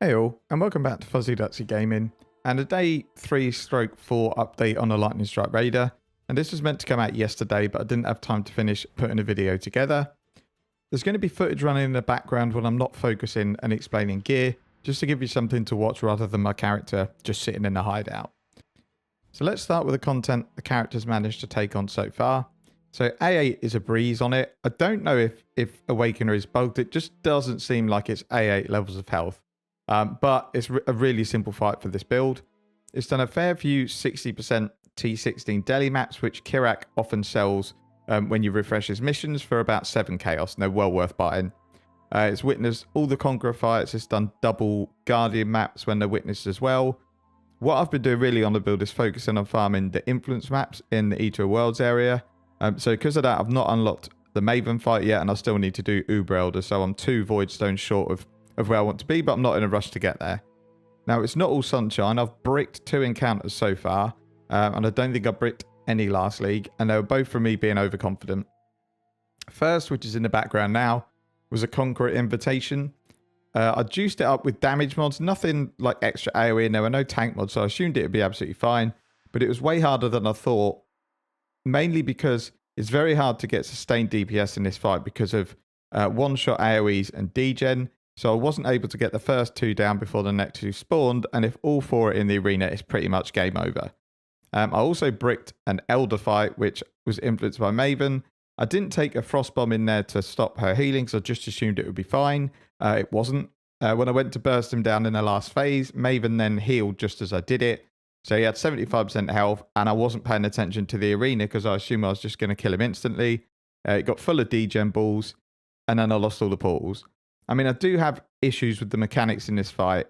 Hey all, and welcome back to Fuzzy Ducksy Gaming, and a day 3/4 update on the Lightning Strike Raider. And this was meant to come out yesterday, but I didn't have time to finish putting a video together. There's going to be footage running in the background when I'm not focusing and explaining gear, just to give you something to watch rather than my character just sitting in a hideout. So let's start with the content the character's managed to take on so far. So A8 is a breeze on it. I don't know if Awakener is bugged, it just doesn't seem like it's A8 levels of health. But it's a really simple fight for this build. It's done a fair few 60% T16 Delhi maps, which Kirak often sells when you refresh his missions for about 7 chaos, and they're well worth buying. It's witnessed all the Conqueror fights. It's done double Guardian maps when they're witnessed as well. What I've been doing really on the build is focusing on farming the influence maps in the Eater Worlds area. So because of that, I've not unlocked the Maven fight yet, and I still need to do Uber Elder, so I'm 2 Void Stones short of where I want to be, but I'm not in a rush to get there. Now, it's not all sunshine. I've bricked 2 encounters so far, and I don't think I bricked any last league, and they were both from me being overconfident. First, which is in the background now, was a Conqueror invitation. I juiced it up with damage mods, nothing like extra AoE, and there were no tank mods, so I assumed it would be absolutely fine, but it was way harder than I thought, mainly because it's very hard to get sustained DPS in this fight because of one-shot AoEs and degen. So I wasn't able to get the first 2 down before the next 2 spawned, and if all 4 are in the arena, it's pretty much game over. I also bricked an Elder fight, which was influenced by Maven. I didn't take a Frost Bomb in there to stop her healing, so I just assumed it would be fine. It wasn't. When I went to burst him down in the last phase, Maven then healed just as I did it. So he had 75% health, and I wasn't paying attention to the arena because I assumed I was just going to kill him instantly. It got full of degen balls, and then I lost all the portals. I mean, I do have issues with the mechanics in this fight,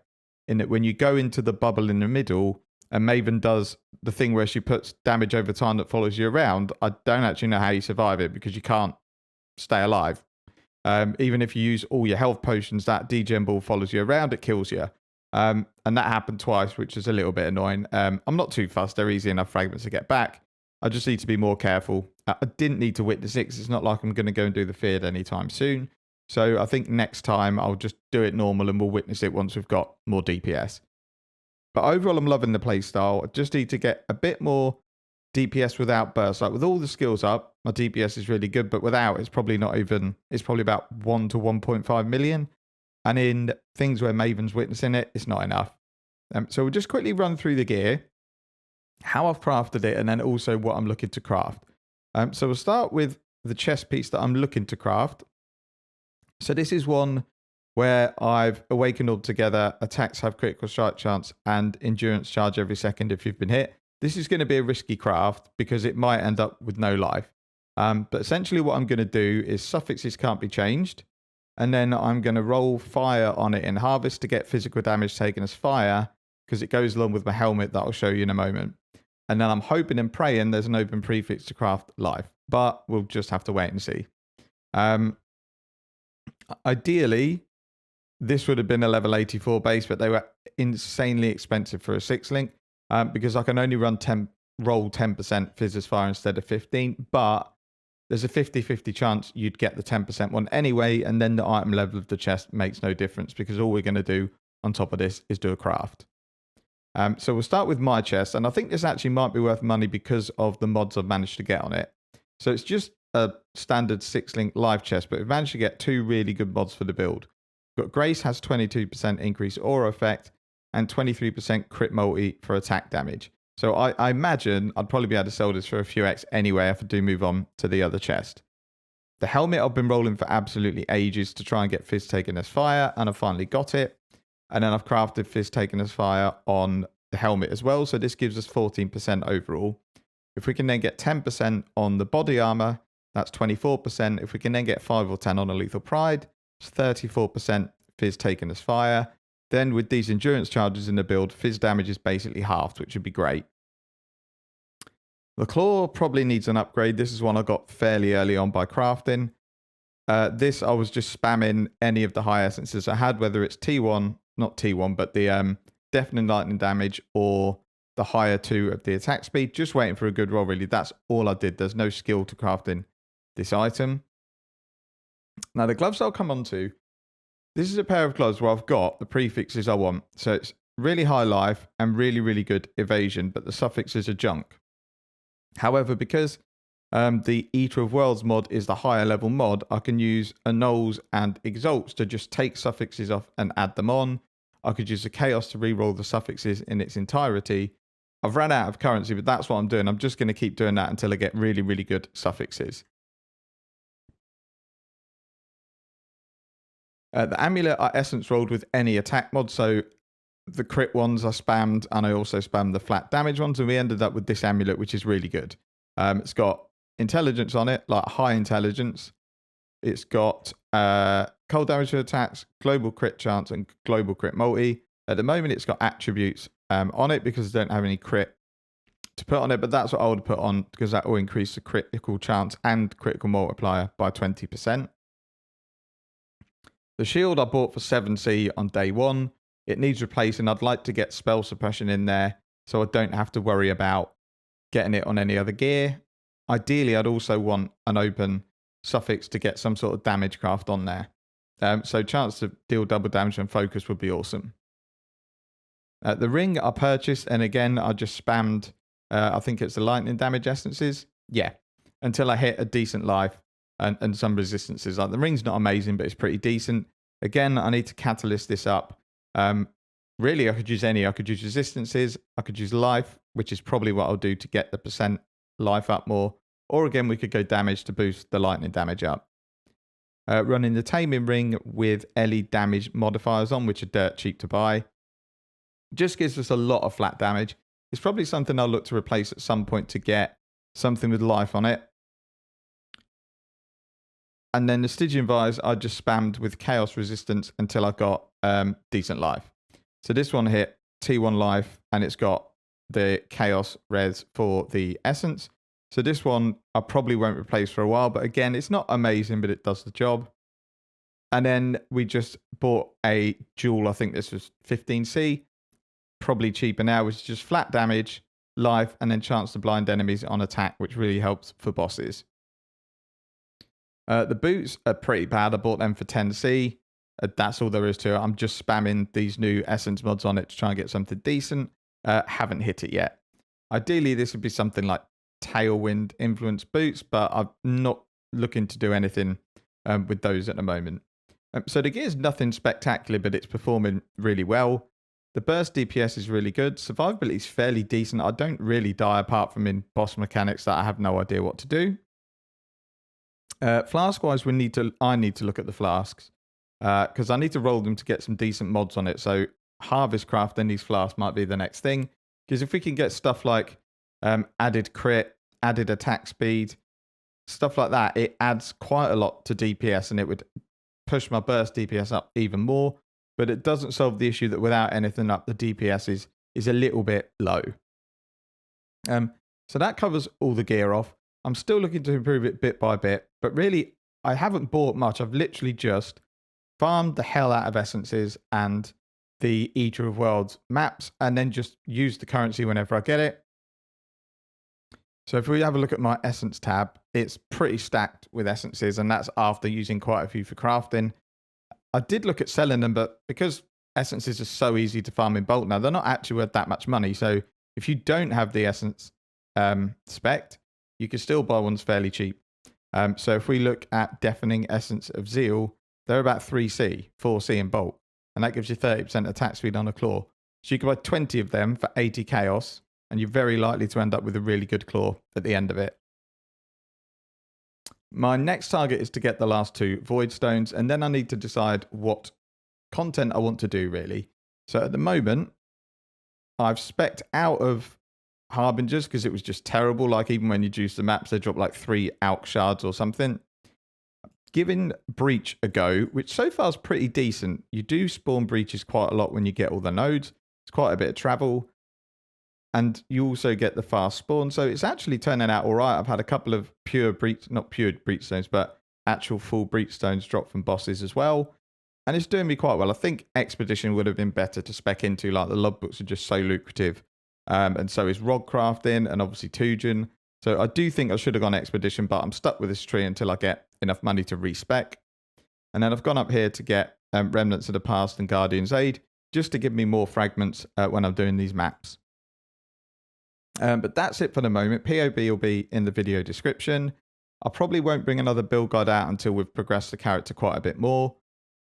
in that when you go into the bubble in the middle, and Maven does the thing where she puts damage over time that follows you around, I don't actually know how you survive it because you can't stay alive. Even if you use all your health potions, that degen ball follows you around, it kills you. And that happened twice, which is a little bit annoying. I'm not too fussed. They're easy enough fragments to get back. I just need to be more careful. I didn't need to witness it because it's not like I'm going to go and do the feared anytime soon. So I think next time I'll just do it normal and we'll witness it once we've got more DPS. But overall, I'm loving the playstyle. I just need to get a bit more DPS without burst. Like with all the skills up, my DPS is really good, but without, it's probably not even, it's probably about 1 to 1.5 million. And in things where Maven's witnessing it, it's not enough. So we'll just quickly run through the gear, how I've crafted it, and then also what I'm looking to craft. So we'll start with the chest piece that I'm looking to craft. So this is one where I've awakened all together, attacks have critical strike chance, and endurance charge every second if you've been hit. This is going to be a risky craft because it might end up with no life. But essentially what I'm going to do is suffixes can't be changed. And then I'm going to roll fire on it in Harvest to get physical damage taken as fire because it goes along with my helmet that I'll show you in a moment. And then I'm hoping and praying there's an open prefix to craft life. But we'll just have to wait and see. Ideally, this would have been a level 84 base, but they were insanely expensive for a 6-link because I can only roll 10% Fizz as fire instead of 15, but there's a 50-50 chance you'd get the 10% one anyway, and then the item level of the chest makes no difference because all we're going to do on top of this is do a craft. So we'll start with my chest, and I think this actually might be worth money because of the mods I've managed to get on it. So it's just a standard 6-link live chest, but we've managed to get 2 really good mods for the build. We've got Grace has 22% increase aura effect and 23% crit multi for attack damage. So I imagine I'd probably be able to sell this for a few X anyway if I do move on to the other chest. The helmet I've been rolling for absolutely ages to try and get Fizz taken as fire, and I finally got it. And then I've crafted Fizz taken as fire on the helmet as well, so this gives us 14% overall. If we can then get 10% on the body armor, that's 24%. If we can then get 5 or 10 on a lethal pride, it's 34% Fizz taken as fire. Then with these endurance charges in the build, Fizz damage is basically halved, which would be great. The claw probably needs an upgrade. This is one I got fairly early on by crafting. This I was just spamming any of the high essences I had, whether it's T1, not T1, but the deafening lightning damage or the higher 2 of the attack speed. Just waiting for a good roll, really. That's all I did. There's no skill to crafting this item. Now, the gloves I'll come on to. This is a pair of gloves where I've got the prefixes I want. So it's really high life and really, really good evasion, but the suffixes are junk. However, because the Eater of Worlds mod is the higher level mod, I can use annuls and exalts to just take suffixes off and add them on. I could use a chaos to reroll the suffixes in its entirety. I've run out of currency, but that's what I'm doing. I'm just going to keep doing that until I get really, really good suffixes. The amulet I essence rolled with any attack mod, so the crit ones I spammed, and I also spammed the flat damage ones, and we ended up with this amulet, which is really good. It's got intelligence on it, like high intelligence. It's got cold damage to attacks, global crit chance, and global crit multi. At the moment, it's got attributes on it because I don't have any crit to put on it, but that's what I would put on because that will increase the critical chance and critical multiplier by 20%. The shield I bought for 7C on day 1. It needs replacing. I'd like to get spell suppression in there so I don't have to worry about getting it on any other gear. Ideally, I'd also want an open suffix to get some sort of damage craft on there. So chance to deal double damage and focus would be awesome. The ring I purchased, and again, I just spammed, I think it's the lightning damage essences. Yeah, until I hit a decent life and some resistances. Like the ring's not amazing, but it's pretty decent. Again, I need to catalyst this up. Really, I could use any. I could use resistances. I could use life, which is probably what I'll do to get the percent life up more. Or again, we could go damage to boost the lightning damage up. Running the taming ring with Ellie damage modifiers on, which are dirt cheap to buy. Just gives us a lot of flat damage. It's probably something I'll look to replace at some point to get something with life on it. And then the Stygian Vise, I just spammed with Chaos Resistance until I got decent life. So this one hit T1 life, and it's got the Chaos Res for the Essence. So this one I probably won't replace for a while, but again, it's not amazing, but it does the job. And then we just bought a jewel, I think this was 15C, probably cheaper now, which is just flat damage, life, and then chance to blind enemies on attack, which really helps for bosses. The boots are pretty bad. I bought them for 10C. That's all there is to it. I'm just spamming these new Essence mods on it to try and get something decent. Haven't hit it yet. Ideally, this would be something like Tailwind influence boots, but I'm not looking to do anything with those at the moment. So the gear is nothing spectacular, but it's performing really well. The burst DPS is really good. Survivability is fairly decent. I don't really die apart from in boss mechanics that I have no idea what to do. Flask-wise, I need to look at the flasks because I need to roll them to get some decent mods on it. So Harvest Craft and these flasks might be the next thing. Because if we can get stuff like added crit, added attack speed, stuff like that, it adds quite a lot to DPS and it would push my burst DPS up even more. But it doesn't solve the issue that without anything up, the DPS is a little bit low. So that covers all the gear off. I'm still looking to improve it bit by bit, but really, I haven't bought much. I've literally just farmed the hell out of essences and the Eater of Worlds maps, and then just used the currency whenever I get it. So if we have a look at my essence tab, it's pretty stacked with essences, and that's after using quite a few for crafting. I did look at selling them, but because essences are so easy to farm in bulk now, they're not actually worth that much money. So if you don't have the essence spec, you can still buy ones fairly cheap. So if we look at Deafening Essence of Zeal, they're about 3C, 4C in bulk. And that gives you 30% attack speed on a claw. So you can buy 20 of them for 80 chaos, and you're very likely to end up with a really good claw at the end of it. My next target is to get the last 2 Void Stones, and then I need to decide what content I want to do, really. So at the moment, I've spec'd out of Harbingers because it was just terrible. Like even when you juice the maps, they drop like 3 Alk shards or something. Giving Breach a go, which so far is pretty decent. You do spawn breaches quite a lot when you get all the nodes. It's quite a bit of travel. And you also get the fast spawn. So it's actually turning out all right. I've had a couple of not pure breach stones, but actual full breach stones drop from bosses as well. And it's doing me quite well. I think Expedition would have been better to spec into. Like the logbooks are just so lucrative. And so is Rod Crafting and obviously Tujan. So I do think I should have gone Expedition, but I'm stuck with this tree until I get enough money to respec. And then I've gone up here to get Remnants of the Past and Guardian's Aid, just to give me more fragments when I'm doing these maps. But that's it for the moment. POB will be in the video description. I probably won't bring another build guide out until we've progressed the character quite a bit more.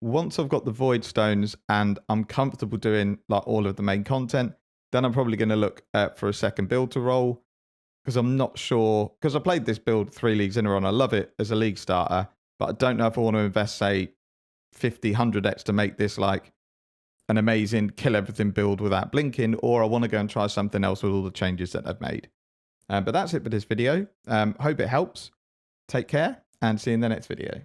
Once I've got the Void Stones and I'm comfortable doing like all of the main content, then I'm probably going to look for a second build to roll, because I'm not sure, because I played this build 3 leagues in a row and I love it as a league starter, but I don't know if I want to invest, say, 50, 100x to make this like an amazing kill everything build without blinking, or I want to go and try something else with all the changes that I've made. But that's it for this video. Hope it helps. Take care and see you in the next video.